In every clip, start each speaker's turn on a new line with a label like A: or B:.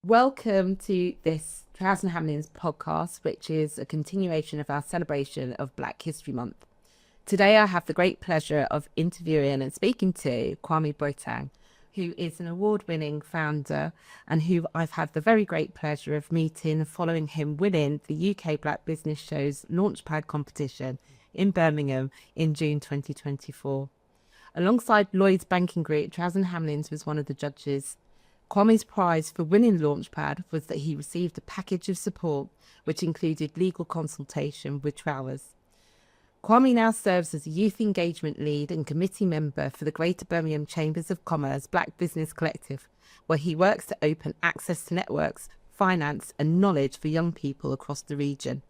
A: Welcome to this Trowers Hamlins podcast, which is a continuation of our celebration of Black History Month. Today, I have the great pleasure of interviewing and speaking to Kwame Boateng, who is an award-winning founder and who I've had the very great pleasure of meeting following him winning the UK Black Business Show's Launchpad competition in Birmingham in June 2024. Alongside Lloyd's Banking Group, Trowers Hamlins was one of the judges. Kwame's prize for winning Launchpad was that he received a package of support, which included legal consultation with Trowers. Kwame now serves as a youth engagement lead and committee member for the Greater Birmingham Chambers of Commerce Black Business Collective, where he works to open access to networks, finance and knowledge for young people across the region.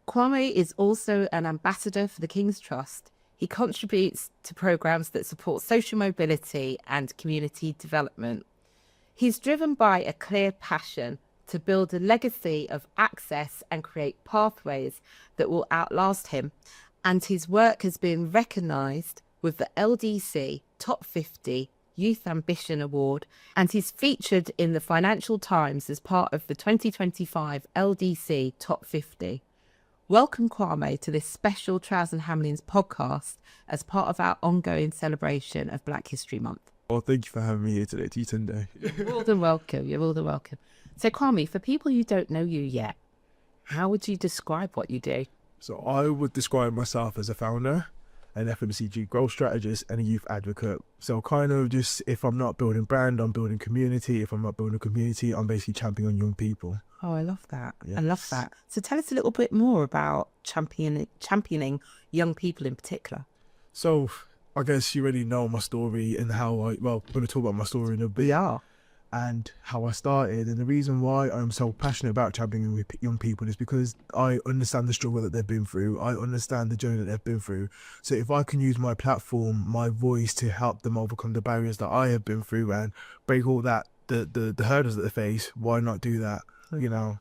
A: Kwame is also an ambassador for the King's Trust. He contributes to programmes that support social mobility and community development. He's driven by a clear passion to build a legacy of access and create pathways that will outlast him, and his work has been recognised with the LDC Top 50 Youth Ambition Award, and he's featured in the Financial Times as part of the 2025 LDC Top 50. Welcome, Kwame, to this special Trowers Hamlins podcast as part of our ongoing celebration of Black History Month.
B: Well, thank you for having me here today, Yetunde.
A: You're more than welcome. You're more than welcome. So, Kwame, for people who don't know you yet, how would you describe what you do?
B: So I would describe myself as a founder, an FMCG growth strategist, and a youth advocate. So kind of just, if I'm not building brand, I'm building community. If I'm not building a community, I'm basically championing young people.
A: Oh, I love that.
B: Yes.
A: I love that. So tell us a little bit more about championing young people in particular.
B: So I guess you already know my story and how I'm going to talk about my story in a bit.
A: Yeah.
B: And how I started. And the reason why I'm so passionate about championing with young people is because I understand the struggle that they've been through. I understand the journey that they've been through. So if I can use my platform, my voice to help them overcome the barriers that I have been through and break all that, the hurdles that they face, why not do that? You know?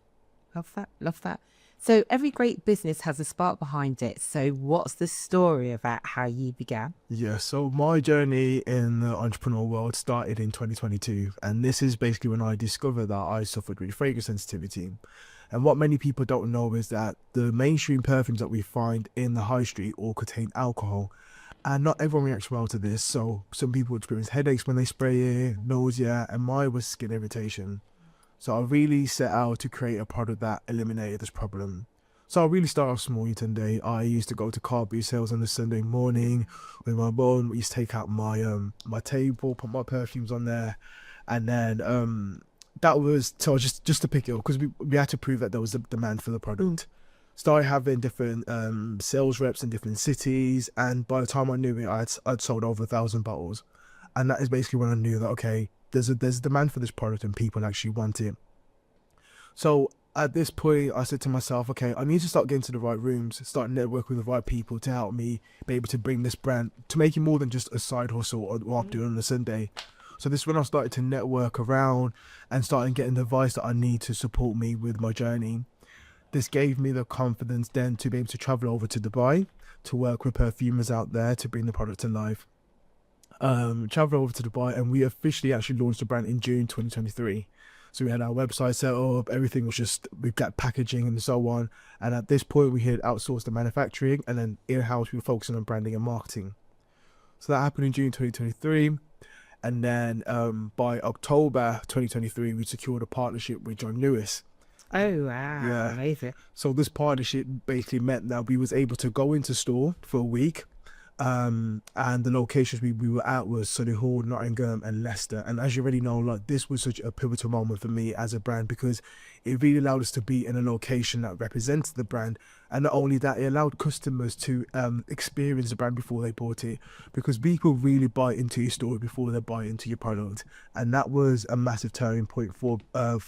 A: Love that. Love that. So every great business has a spark behind it. So what's the story about how you began?
B: Yeah, so my journey in the entrepreneurial world started in 2022. And this is basically when I discovered that I suffered with fragrance sensitivity. And what many people don't know is that the mainstream perfumes that we find in the high street all contain alcohol. And not everyone reacts well to this. So some people experience headaches when they spray it, nausea, and mine was skin irritation. So I really set out to create a product that eliminated this problem. So I really started off small today. I used to go to car boot sales on a Sunday morning with my mum. We used to take out my table, put my perfumes on there, and then that was so just to pick it up because we had to prove that there was a demand for the product. Started having different sales reps in different cities, and by the time I knew it, I'd sold over 1,000 bottles, and that is basically when I knew that okay, there's a demand for this product and people actually want it. So at this point, I said to myself, okay, I need to start getting to the right rooms, start networking with the right people to help me be able to bring this brand, to make it more than just a side hustle or what I'm doing on a Sunday. So this is when I started to network around and started getting the advice that I need to support me with my journey. This gave me the confidence then to be able to travel over to Dubai to work with perfumers out there to bring the product to life. Travel over to Dubai, and we officially actually launched the brand in June 2023. So we had our website set up, everything was just, we've got packaging and so on. And at this point we had outsourced the manufacturing, and then in-house we were focusing on branding and marketing. So that happened in June 2023. And then by October 2023, we secured a partnership with John Lewis.
A: Oh, wow.
B: Yeah.
A: Amazing.
B: So this partnership basically meant that we was able to go into store for a week. And the locations we were at was Solihull, Nottingham and Leicester. And as you already know, like this was such a pivotal moment for me as a brand because it really allowed us to be in a location that represents the brand. And not only that, it allowed customers to experience the brand before they bought it, because people really buy into your story before they buy into your product. And that was a massive turning point for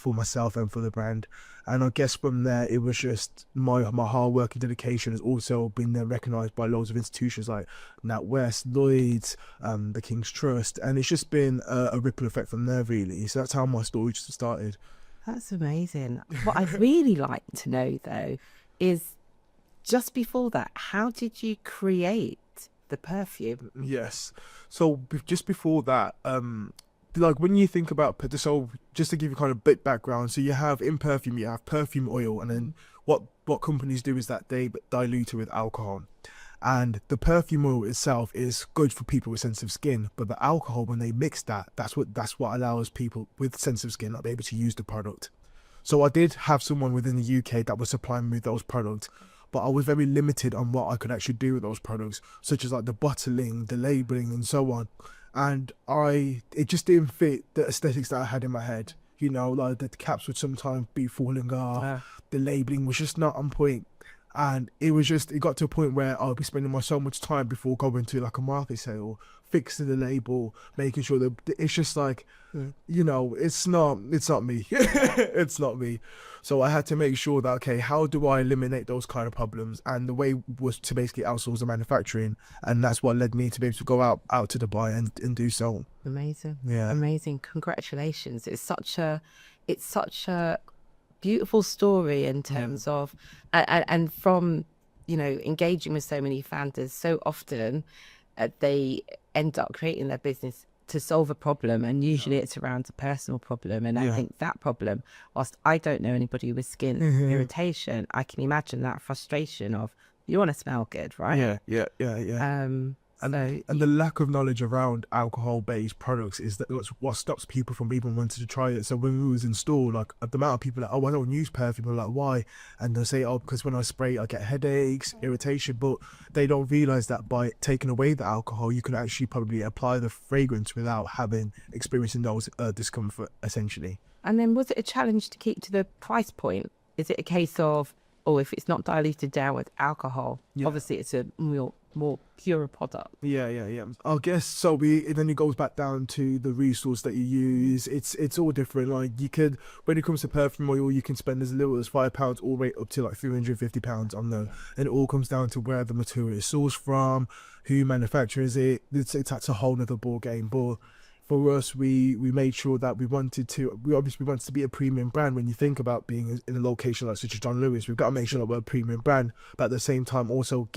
B: myself and for the brand. And I guess from there, it was just my hard work and dedication has also been then recognised by loads of institutions like NatWest, Lloyd's, the King's Trust, and it's just been a ripple effect from there, really. So that's how my story just started.
A: That's amazing. What I'd really like to know, though, is just before that, how did you create the perfume?
B: Yes. So just before that, like when you think about so just to give you kind of bit background, so you have in perfume, you have perfume oil, and then what companies do is that they dilute it with alcohol. And the perfume oil itself is good for people with sensitive skin, but the alcohol, when they mix that, that's what allows people with sensitive skin not be able to use the product. So I did have someone within the UK that was supplying me those products, but I was very limited on what I could actually do with those products, such as like the bottling, the labeling, and so on. And it just didn't fit the aesthetics that I had in my head. You know, like the caps would sometimes be falling off, the labeling was just not on point. And it got to a point where I'll be spending so much time before going to like a market sale, fixing the label, making sure that it's just like, you know, it's not me. It's not me. So I had to make sure that, okay, how do I eliminate those kind of problems? And the way was to basically outsource the manufacturing. And that's what led me to be able to go out to Dubai and do so.
A: Amazing.
B: Yeah.
A: Amazing. Congratulations. It's such a beautiful story in terms of and from, you know, engaging with so many founders. So often they end up creating their business to solve a problem, and usually it's around a personal problem. And I think that problem, whilst I don't know anybody with skin irritation, I can imagine that frustration of, you want to smell good, right?
B: Yeah. And the lack of knowledge around alcohol-based products is what stops people from even wanting to try it. So when we was in store, like the amount of people like, oh, I don't use perfume, I'm like, why? And they'll say, oh, because when I spray, I get headaches, irritation. But they don't realize that by taking away the alcohol, you can actually probably apply the fragrance without experiencing those discomfort, essentially.
A: And then was it a challenge to keep to the price point? Is it a case of, oh, if it's not diluted down with alcohol, obviously it's a more pure product.
B: Yeah. I guess so. Then it goes back down to the resource that you use. It's all different. Like you could, when it comes to perfume oil, you can spend as little as £5 all the way up to like £350 on them, and it all comes down to where the material is sourced from, who manufactures it. That's a whole nother ball game. But for us, we made sure that we wanted to be a premium brand. When you think about being in a location like such as John Lewis, we've got to make sure that we're a premium brand, but at the same time also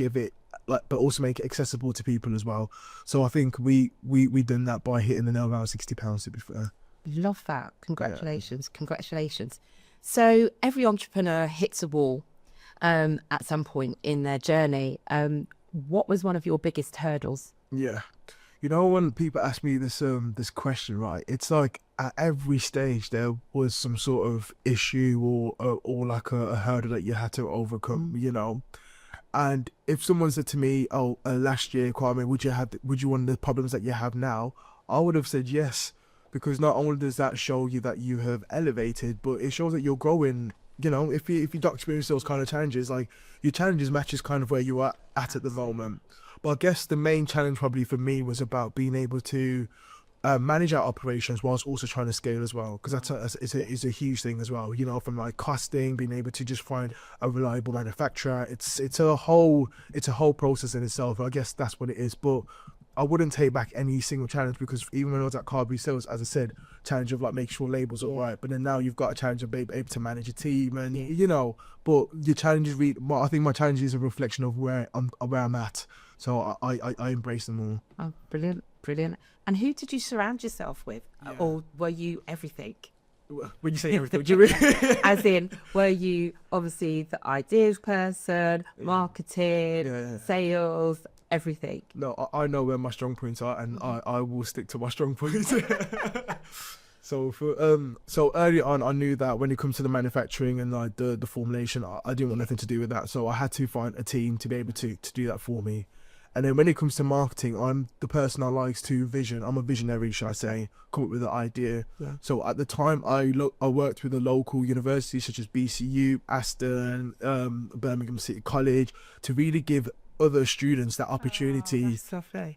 B: but also make it accessible to people as well. So I think we done that by hitting the nail around £60, to be fair.
A: Love that. Congratulations. So every entrepreneur hits a wall at some point in their journey. What was one of your biggest hurdles?
B: Yeah. You know, when people ask me this question, right, it's like at every stage there was some sort of issue or like a hurdle that you had to overcome, you know. And if someone said to me, oh, last year, Kwame, would you want the problems that you have now? I would have said yes, because not only does that show you that you have elevated, but it shows that you're growing. You know, if you don't experience those kind of challenges, like your challenges matches kind of where you are at the moment. But I guess the main challenge probably for me was about being able to manage our operations whilst also trying to scale as well, because it's a huge thing as well. You know, from like costing, being able to just find a reliable manufacturer. It's a whole process in itself. I guess that's what it is. But I wouldn't take back any single challenge, because even when I was at Carberry Sales, as I said, challenge of like make sure labels are right. But then now you've got a challenge of being able to manage a team, and you know. But your challenge is I think my challenge is a reflection of where I'm at. So I embrace them all.
A: Oh, brilliant. And who did you surround yourself with? Or were you everything?
B: When you say everything, what do you mean?
A: As in, were you obviously the ideas person, marketing, sales, everything?
B: No, I know where my strong points are, and I will stick to my strong points. So early on, I knew that when it comes to the manufacturing and like the formulation, I didn't want nothing to do with that. So I had to find a team to be able to do that for me. And then when it comes to marketing, I'm the person I likes to vision. I'm a visionary, should I say, come up with an idea. Yeah. So at the time, I worked with a local university such as BCU, Aston, Birmingham City College, to really give other students that opportunity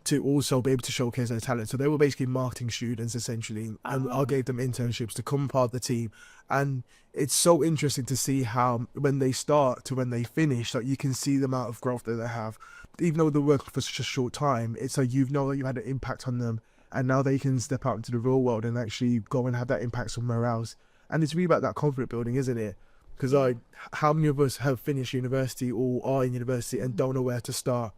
B: to also be able to showcase their talent. So they were basically marketing students essentially, and I gave them internships to come part of the team. And it's so interesting to see how when they start to when they finish, that you can see the amount of growth that they have. Even though they're working for such a short time, it's like you know that you had an impact on them, and now they can step out into the real world and actually go and have that impact somewhere else. And it's really about that confidence building, isn't it? Because how many of us have finished university or are in university and don't know where to start?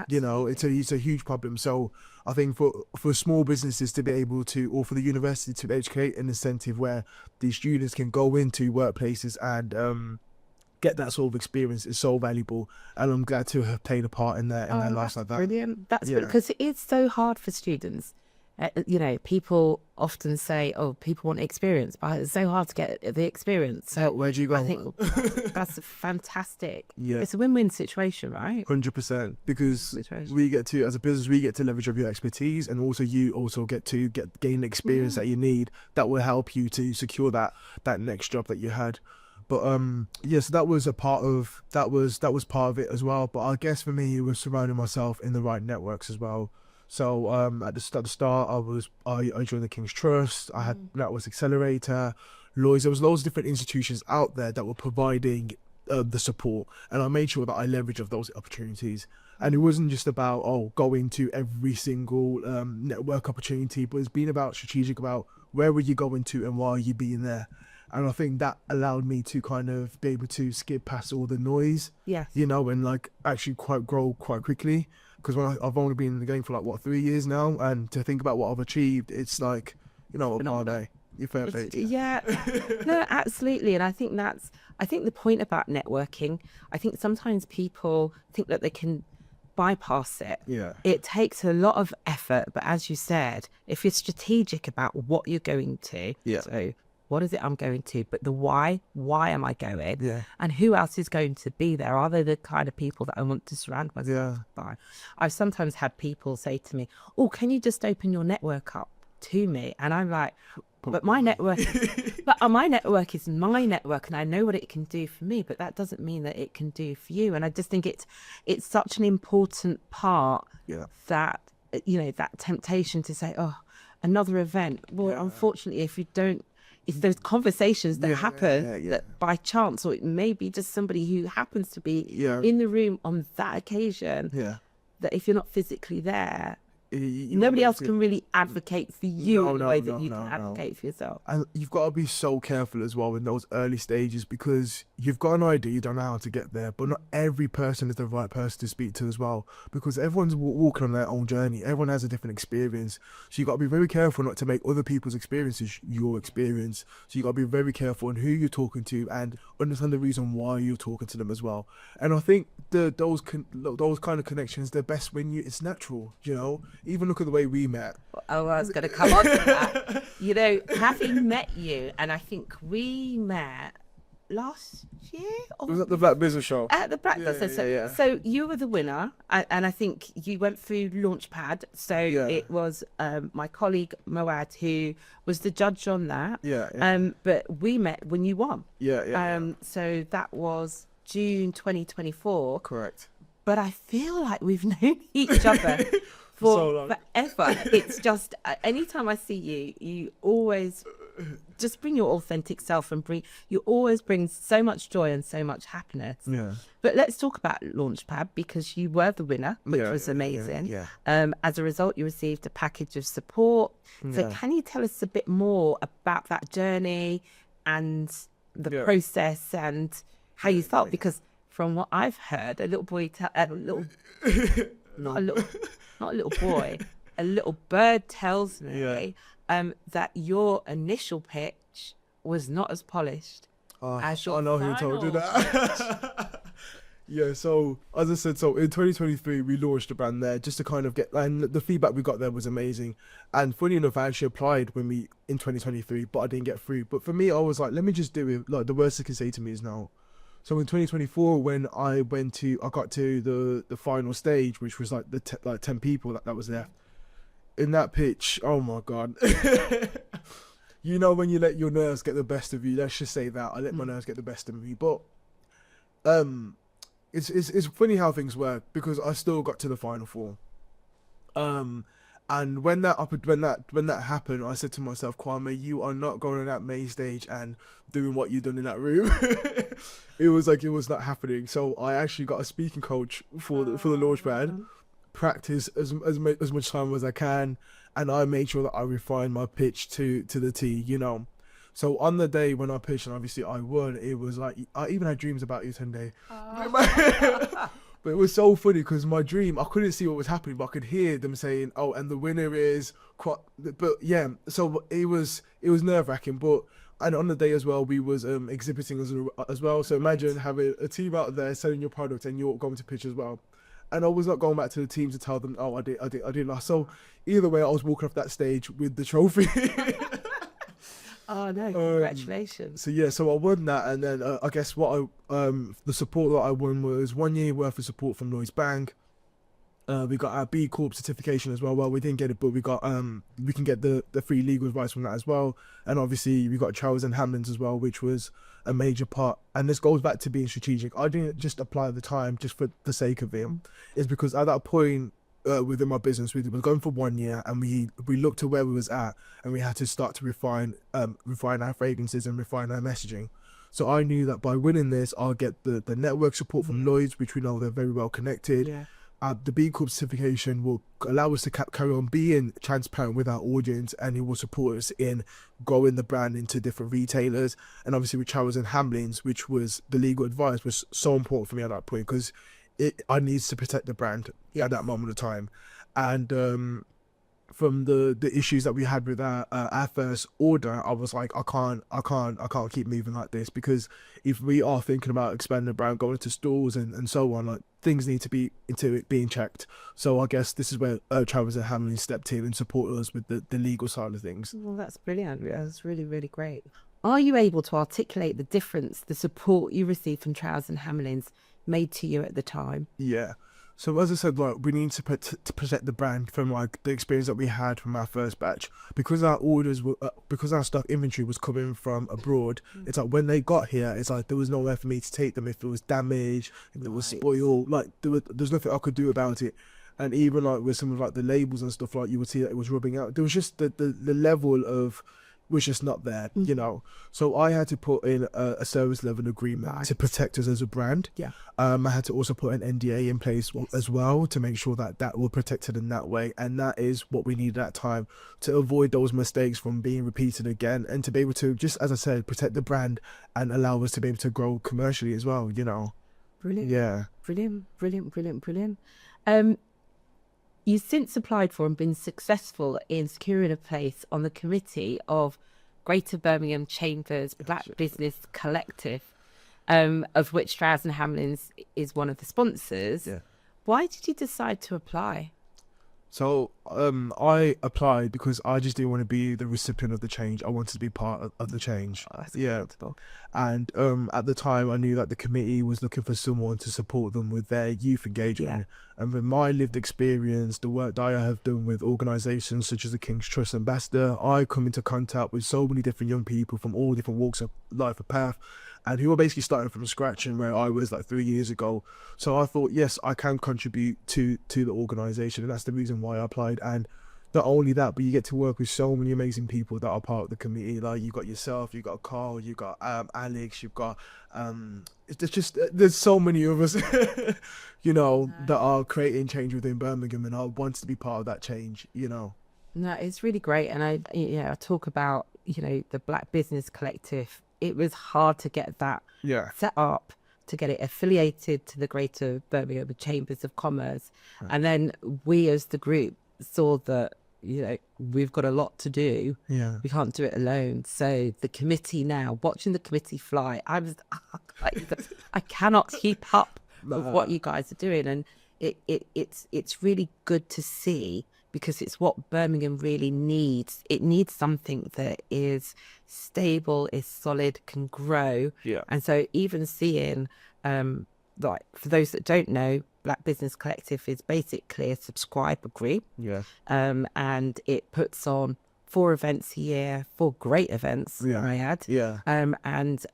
B: You know, it's a huge problem. So I think for small businesses to be able to, or for the university to educate an incentive where these students can go into workplaces and get that sort of experience is so valuable, and I'm glad to have played a part in their lives like that.
A: Brilliant. That's
B: Yeah.
A: because it is so hard for students. You know, people often say, "Oh, people want experience," but it's so hard to get the experience. So
B: Where'd you go?
A: I think that's fantastic.
B: Yeah.
A: It's a win-win situation, right?
B: 100%, because
A: Situation.
B: we get to, as a business, we get to leverage of your expertise, and also you also get to gain the experience that you need that will help you to secure that next job that you had. But so that was a part of that was part of it as well. But I guess for me, it was surrounding myself in the right networks as well. So at the start, I joined the King's Trust. I had Networks Accelerator, Lloyds. There was loads of different institutions out there that were providing the support, and I made sure that I leveraged of those opportunities. And it wasn't just about going to every single network opportunity, but it's been about strategic, about where were you going to and why are you being there. And I think that allowed me to kind of be able to skip past all the noise,
A: Yes.
B: you know, and like actually grow quite quickly. Because I've only been in the game for like 3 years now, and to think about what I've achieved, it's like, you know, a hard day. You're fair play.
A: Yeah, no, absolutely. And I think the point about networking, I think sometimes people think that they can bypass it.
B: Yeah.
A: It takes a lot of effort, but as you said, if you're strategic about what you're going to,
B: Yeah.
A: so what is it I'm going to, but the why am I going?
B: Yeah.
A: And who else is going to be there? Are they the kind of people that I want to surround myself by? I've sometimes had people say to me, "Oh, can you just open your network up to me?" And I'm like, but my network is my network, and I know what it can do for me, but that doesn't mean that it can do for you. And I just think it's such an important part that, you know, that temptation to say, "Oh, another event." Well, unfortunately, if those conversations that happen that by chance, or it may be just somebody who happens to be in the room on that occasion, that if you're not physically there, nobody else can really advocate for you in the way that you can advocate for yourself.
B: And you've got to be so careful as well in those early stages, because you've got an idea, you don't know how to get there, but not every person is the right person to speak to as well, because everyone's walking on their own journey. Everyone has a different experience. So you've got to be very careful not to make other people's experiences your experience. So you've got to be very careful on who you're talking to and understand the reason why you're talking to them as well. And I think those kind of connections, they're best when it's natural, you know? Even look at the way we met.
A: Oh, I was going to come on to that. You know, having met you, and I think we met last year?
B: It was at the Black Business Show.
A: At the Black Business Show. So you were the winner, and I think you went through Launchpad. So it was my colleague Moad who was the judge on that. But we met when you won. So that was June 2024.
B: Correct.
A: But I feel like we've known each other for forever. It's just anytime I see you, you always just bring your authentic self, and you always bring so much joy and so much happiness. But let's talk about Launchpad, because you were the winner, which was amazing. As a result, you received a package of support. So can you tell us a bit more about that journey and the process and how you felt? Because from what I've heard, a little boy, not a little boy, a little bird tells me that your initial pitch was not as polished as your final. I know who told you that.
B: So as I said, so in 2023 we launched the brand there just to kind of get, and the feedback we got there was amazing. And funny enough, I actually applied in 2023, but I didn't get through. But for me, I was like, let me just do it. Like, the worst they can say to me is no. So in 2024, when I got to the final stage, which was like 10 people that was there. In that pitch, oh my God. You know, when you let your nerves get the best of you, let's just say that. I let my nerves get the best of me. But it's funny how things work, because I still got to the final four. And when that happened, I said to myself, Kwame, you are not going on that main stage and doing what you've done in that room. It was not happening. So I actually got a speaking coach for the Launchpad, practice as much time as I can, and I made sure that I refined my pitch to the T, you know. So on the day when I pitched, and obviously I won, it was like, I even had dreams about Yetunde. But it was so funny because my dream, I couldn't see what was happening, but I could hear them saying, "Oh, and the winner is." But yeah, so it was nerve wracking. But and on the day as well, we was exhibiting as well. So imagine having a team out there selling your product and you're going to pitch as well. And I was not going back to the team to tell them, "Oh, I did last." So either way, I was walking off that stage with the trophy.
A: Oh no! Congratulations.
B: So yeah, so I won that, and then I guess what the support that I won was 1 year worth of support from Lloyds Bank. We got our B Corp certification as well. Well, we didn't get it, but we got we can get the free legal advice from that as well. And obviously we got Trowers Hamlins as well, which was a major part. And this goes back to being strategic. I didn't just apply at the time just for the sake of it. It's because at that point within my business, we were going for 1 year, and we looked to where we was at, and we had to start to refine our fragrances and refine our messaging. So I knew that by winning this, I'll get the network support from Lloyds, which we know they're very well connected.
A: Yeah.
B: The B Corp certification will allow us to carry on being transparent with our audience, and it will support us in growing the brand into different retailers. And obviously with Trowers and Hamlins, which was the legal advice, was so important for me at that point, because I needed to protect the brand at that moment of time. And from the issues that we had with our first order, I was like, I can't keep moving like this, because if we are thinking about expanding the brand, going to stores and so on, like, things need to be into it being checked. So I guess this is where Trowers and Hamlin stepped in and supported us with the legal side of things.
A: Well, that's brilliant. That's really, really great. Are you able to articulate the difference the support you received from Trowers and Hamlins made to you at the time?
B: Yeah. So as I said, like, we need to protect the brand from like the experience that we had from our first batch, because our orders were because our stock inventory was coming from abroad. It's like when they got here, it's like there was nowhere for me to take them if it was damaged, if there was spoil, like there's nothing I could do about it. And even like with some of like the labels and stuff, like you would see that it was rubbing out. There was just the level of was just not there, you know. So I had to put in a service level agreement to protect us as a brand.
A: Yeah.
B: I had to also put an NDA in place as well to make sure that that will protect it in that way. And that is what we needed at that time, to avoid those mistakes from being repeated again, and to be able to, just as I said, protect the brand and allow us to be able to grow commercially as well, you know.
A: Brilliant.
B: Yeah.
A: Brilliant. You've since applied for and been successful in securing a place on the committee of Greater Birmingham Chambers Black Business Collective, of which Trowers and Hamlins is one of the sponsors.
B: Yeah.
A: Why did you decide to apply?
B: So I applied because I just didn't want to be the recipient of the change. I wanted to be part of the change.
A: Oh, that's
B: yeah.
A: comfortable.
B: And at the time, I knew that the committee was looking for someone to support them with their youth engagement. And with my lived experience, the work that I have done with organisations such as the King's Trust Ambassador, I come into contact with so many different young people from all different walks of life or path, and who are basically starting from scratch and where I was like 3 years ago. So I thought, yes, I can contribute to the organisation, and that's the reason why I applied. And not only that, but you get to work with so many amazing people that are part of the committee. Like, you got yourself, you got Carl, you got Alex, you've got there's so many of us, you know, that are creating change within Birmingham, and I want to be part of that change, you know.
A: No, it's really great. And I talk about, the Black Business Collective. It was hard to get that set up, to get it affiliated to the Greater Birmingham Chambers of Commerce. Right. And then we as the group saw that, we've got a lot to do. Yeah. We can't do it alone. So the committee now, watching the committee fly, I cannot keep up with what you guys are doing. And it's really good to see, because it's what Birmingham really needs. It needs something that is stable, is solid, can grow. Yeah. And so even seeing, like, for those that don't know, Black Business Collective is basically a subscriber group. Yeah. And it puts on 4 events a year, 4 great events, I add. Yeah. And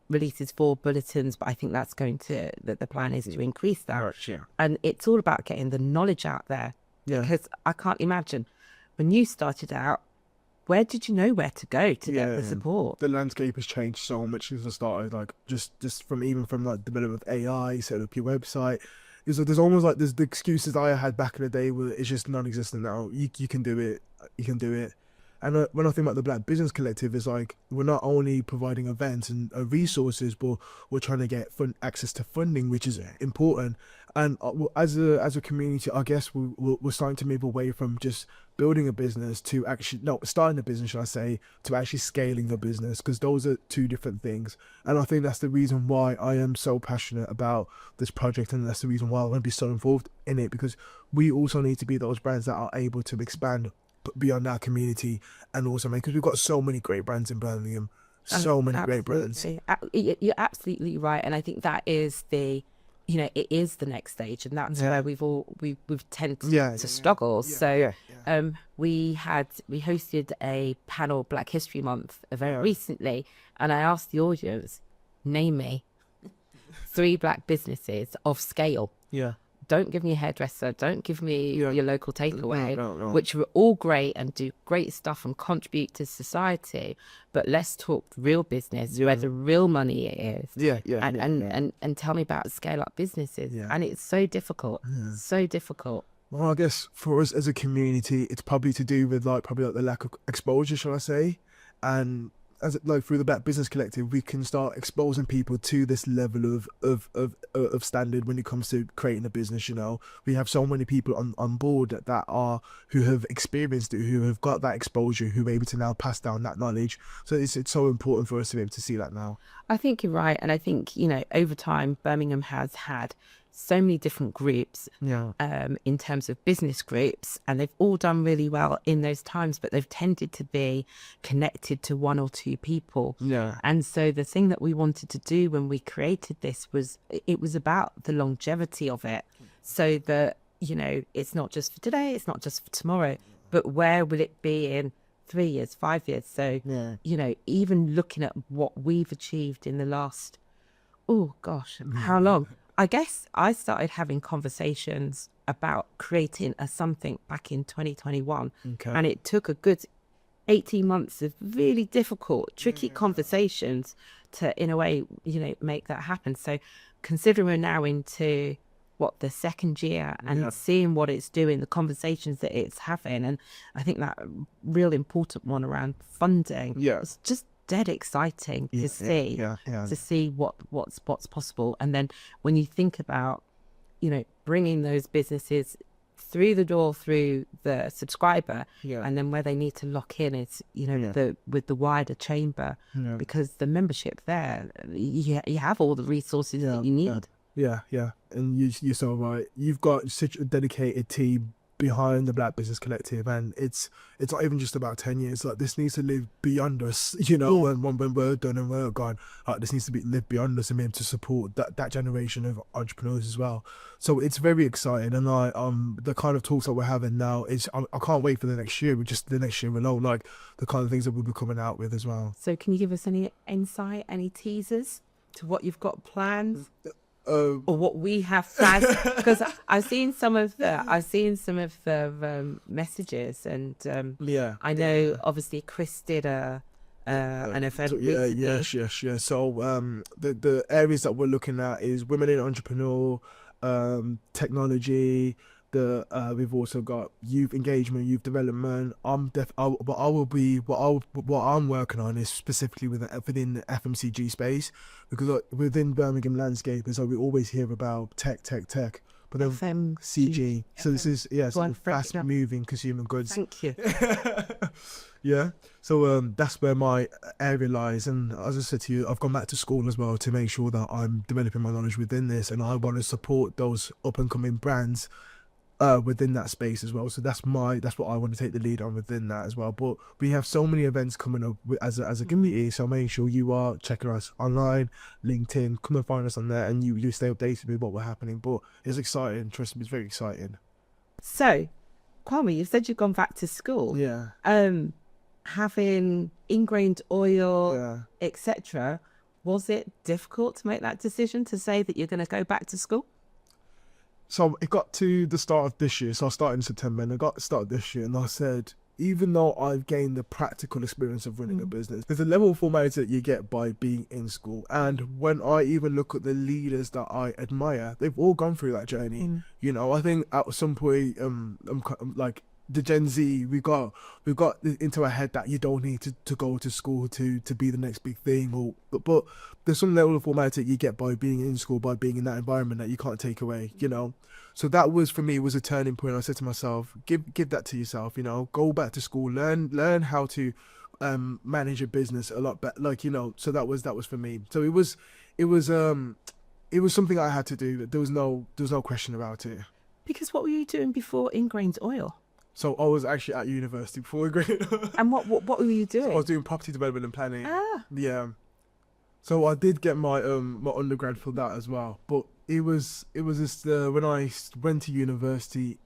A: releases 4 bulletins, but I think that's that the plan is to increase that. Right, yeah. And it's all about getting the knowledge out there. Yeah. Because I can't imagine, when you started out, where did you know where to go to get the support?
B: The landscape has changed so much since I started. Like, just from like development of AI, set up your website. There's almost like the excuses I had back in the day where it's just non-existent now. You can do it. You can do it. And when I think about the Black Business Collective, it's like we're not only providing events and resources, but we're trying to get access to funding, which is important. And as a community, I guess we're starting to move away from just building a business to starting a business, should I say, to actually scaling a business, because those are two different things. And I think that's the reason why I am so passionate about this project, and that's the reason why I want to be so involved in it, because we also need to be those brands that are able to expand beyond our community, and also because we've got so many great brands in Birmingham, so many great brands.
A: You're absolutely right, and I think that is it is the next stage, and that's where we've tended to struggle. We hosted a panel Black History Month very recently, and I asked the audience, name me 3 Black businesses of scale. Don't give me a hairdresser, don't give me your local takeaway, which were all great and do great stuff and contribute to society. But let's talk real business, where the real money is. And tell me about scale-up businesses. And it's so difficult, so difficult.
B: Well, I guess for us as a community, it's probably to do with like the lack of exposure, shall I say. And as through the Black Business Collective, we can start exposing people to this level of standard when it comes to creating a business. We have so many people on board who have experienced it, who have got that exposure, who are able to now pass down that knowledge. So it's so important for us to be able to see that now.
A: I think you're right, and I think over time Birmingham has had so many different groups in terms of business groups, and they've all done really well in those times, but they've tended to be connected to 1 or 2 people. And so the thing that we wanted to do when we created this was about the longevity of it, so that it's not just for today, it's not just for tomorrow, but where will it be in 3 years, 5 years? So even looking at what we've achieved in the last how long? I guess I started having conversations about creating a something back in 2021, and it took a good 18 months of really difficult, tricky conversations to, in a way, make that happen. So considering we're now into the 2nd year and seeing what it's doing, the conversations that it's having, and I think that real important one around funding, it's just dead exciting to see what's possible. And then when you think about bringing those businesses through the door through the subscriber, and then where they need to lock in is with the wider chamber, because the membership there, you have all the resources that you need.
B: And you're so right. You've got such a dedicated team behind the Black Business Collective, and it's not even just about 10 years. Like, this needs to live beyond us, when we're done and we're gone. This needs to live beyond us and be able to support that generation of entrepreneurs as well. So it's very exciting, and the kind of talks that we're having now is I can't wait for the next year. Just the next year alone, like the kind of things that we'll be coming out with as well.
A: So can you give us any insight, any teasers to what you've got planned? Or what we have planned, because I've seen some of the messages, and I know obviously Chris did an event.
B: Yes. So the areas that we're looking at is women in entrepreneurial, technology. We've also got youth engagement, youth development. What I'm working on is specifically within the FMCG space, because within Birmingham landscape is we always hear about tech, but then FMCG. So this is fast moving consumer goods.
A: Thank you.
B: So that's where my area lies, and as I said to you, I've gone back to school as well to make sure that I'm developing my knowledge within this, and I want to support those up and coming brands within that space as well. So that's what I want to take the lead on within that as well. But we have so many events coming up as a community, so make sure you are checking us online, LinkedIn, come and find us on there, and you stay updated with what we're happening. But it's exciting, trust me, it's very exciting.
A: So Kwame, you've said you've gone back to school, having Ingrained Oil, etc. Was it difficult to make that decision to say that you're going to go back to school?
B: So it got to the start of this year. So I started in September, and I got to the start of this year, and I said, even though I've gained the practical experience of running a business, there's a level of formality that you get by being in school. And when I even look at the leaders that I admire, they've all gone through that journey. I think at some point, the Gen Z, we got into our head that you don't need to go to school to be the next big thing, or but there's some level of formality you get by being in school, by being in that environment that you can't take away, you know. So that was, for me, was a turning point. I said to myself, give that to yourself, you know, go back to school, learn how to manage a business a lot better, like, you know. So that was for me. So it was something I had to do. There was no question about it.
A: Because what were you doing before Ingrained Oil?
B: So I was actually at university before Ingrained.
A: And what were you doing?
B: So I was doing property development and planning.
A: Ah.
B: Yeah. So I did get my my undergrad for that as well. But it was just when I went to university,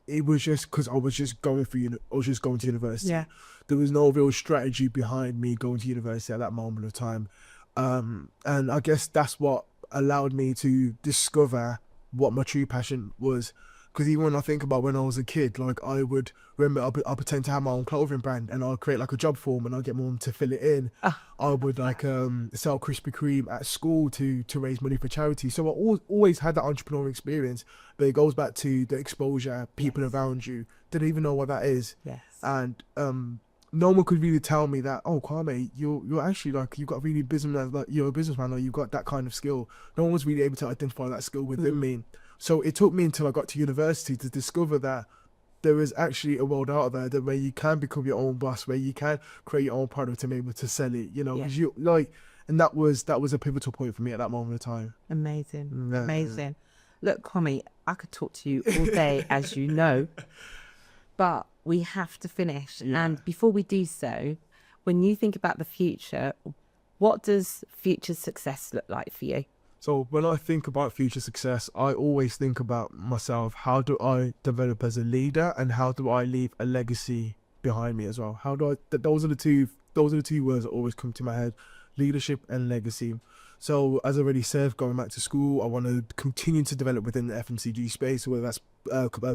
B: it was just because I was just going to university.
A: Yeah.
B: There was no real strategy behind me going to university at that moment of time. And I guess that's what allowed me to discover what my true passion was. Because even when I think about when I was a kid, like, I would remember I pretend to have my own clothing brand, and I'll create like a job form and I'll get my mum to fill it in. I would like sell Krispy Kreme at school to raise money for charity. So I always had that entrepreneurial experience, but it goes back to the exposure, people around you didn't even know what that is.
A: Yes.
B: And no one could really tell me that, oh, Kwame, you're actually, like, you've got really business, like, you're a businessman, or you've got that kind of skill. No one was really able to identify that skill within me. So it took me until I got to university to discover that there is actually a world out there where you can become your own boss, where you can create your own product and be able to sell it, you know.
A: Yeah.
B: 'Cause you, like, and that was a pivotal point for me at that moment of time.
A: Amazing.
B: Yeah.
A: Amazing. Look, Kwame, I could talk to you all day, as you know, but we have to finish.
B: Yeah.
A: And before we do so, when you think about the future, what does future success look like for you?
B: So when I think about future success, I always think about myself. How do I develop as a leader, and how do I leave a legacy behind me as well? How do I? Those are the two words that always come to my head: leadership and legacy. So as I already said, going back to school, I want to continue to develop within the FMCG space, whether that's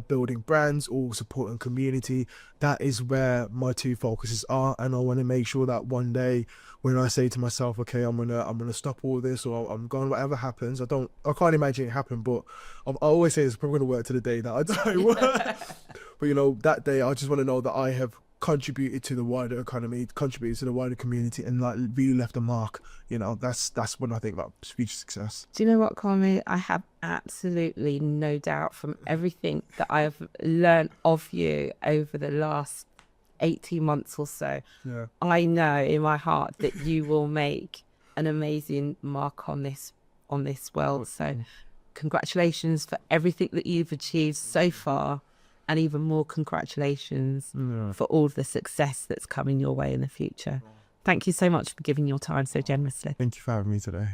B: building brands or supporting community. That is where my two focuses are, and I want to make sure that one day, when I say to myself, okay, I'm gonna stop all this, or I'm going, whatever happens, I can't imagine it happen, but I always say it's probably gonna work to the day that I die. But, you know, that day I just want to know that I have contributed to the wider economy, contributed to the wider community, and, like, really left a mark. You know, that's when I think about future success.
A: Do you know what, Kwame? I have absolutely no doubt, from everything that I have learned of you over the last 18 months or so.
B: Yeah.
A: I know in my heart that you will make an amazing mark on this world. So congratulations for everything that you've achieved so far, and even more congratulations for all the success that's coming your way in the future. Thank you so much for giving your time so generously.
B: Thank you for having me today.